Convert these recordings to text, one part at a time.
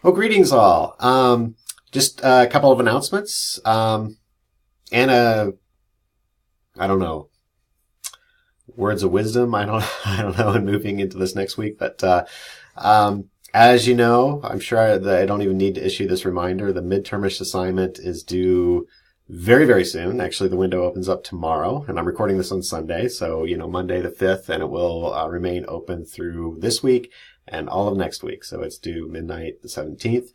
Well, greetings all. Just a couple of announcements. And I don't know, words of wisdom. I don't, I don't know. And moving into this next week, but as you know, I'm sure I don't even need to issue this reminder. The midtermish assignment is due very, very soon. Actually, the window opens up tomorrow, and I'm recording this on Sunday, so Monday the 5th, and it will remain open through this week and all of next week. So it's due midnight the 17th.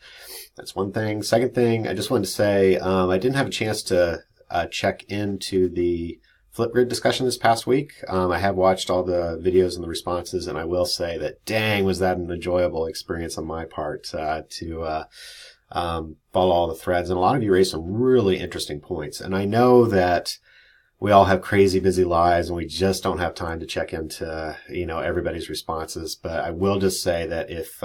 That's one thing. Second thing, I just wanted to say I didn't have a chance to check into the Flipgrid discussion this past week. I have watched all the videos and the responses, and I will say that, dang, was that an enjoyable experience on my part to follow all the threads. And a lot of you raised some really interesting points. And I know that we all have crazy busy lives and we just don't have time to check into, everybody's responses. But I will just say that if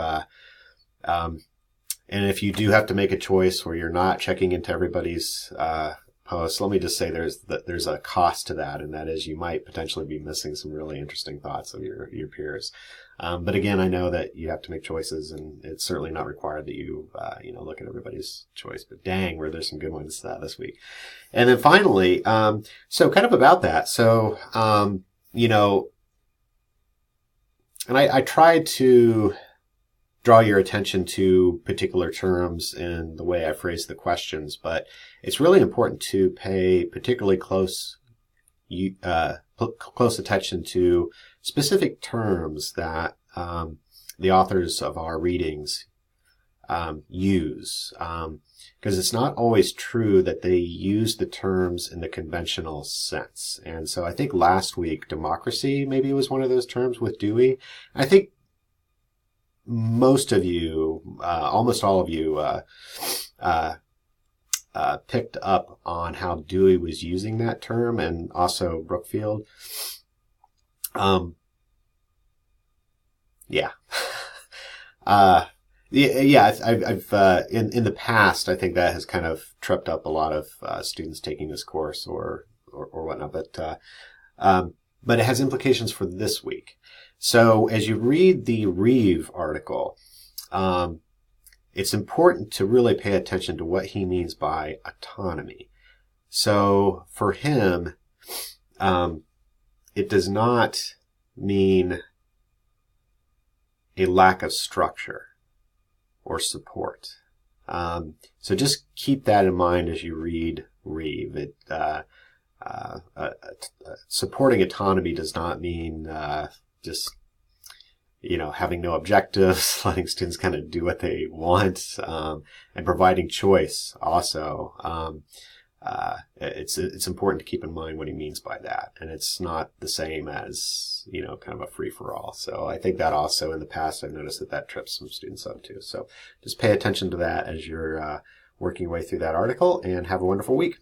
you do have to make a choice where you're not checking into everybody's posts, let me just say there's a cost to that, and that is you might potentially be missing some really interesting thoughts of your peers. But again, I know that you have to make choices, and it's certainly not required that you look at everybody's choice. But dang, were there some good ones this week. And then finally, so kind of about that. So and I tried to draw your attention to particular terms in the way I phrase the questions, but it's really important to pay particularly close attention to specific terms that the authors of our readings use, because it's not always true that they use the terms in the conventional sense. And so I think last week, democracy maybe was one of those terms with Dewey. I think most of you, almost all of you, picked up on how Dewey was using that term, and also Brookfield. Yeah. I've in the past, I think that has kind of tripped up a lot of students taking this course or whatnot, but it has implications for this week. So as you read the Reeve article, it's important to really pay attention to what he means by autonomy. So for him, it does not mean a lack of structure or support. So just keep that in mind as you read Reeve. Supporting autonomy does not mean just having no objectives, letting students kind of do what they want, and providing choice also. It's important to keep in mind what he means by that. And it's not the same as, kind of a free-for-all. So I think that also in the past, I've noticed that trips some students up too. So just pay attention to that as you're working your way through that article, and have a wonderful week.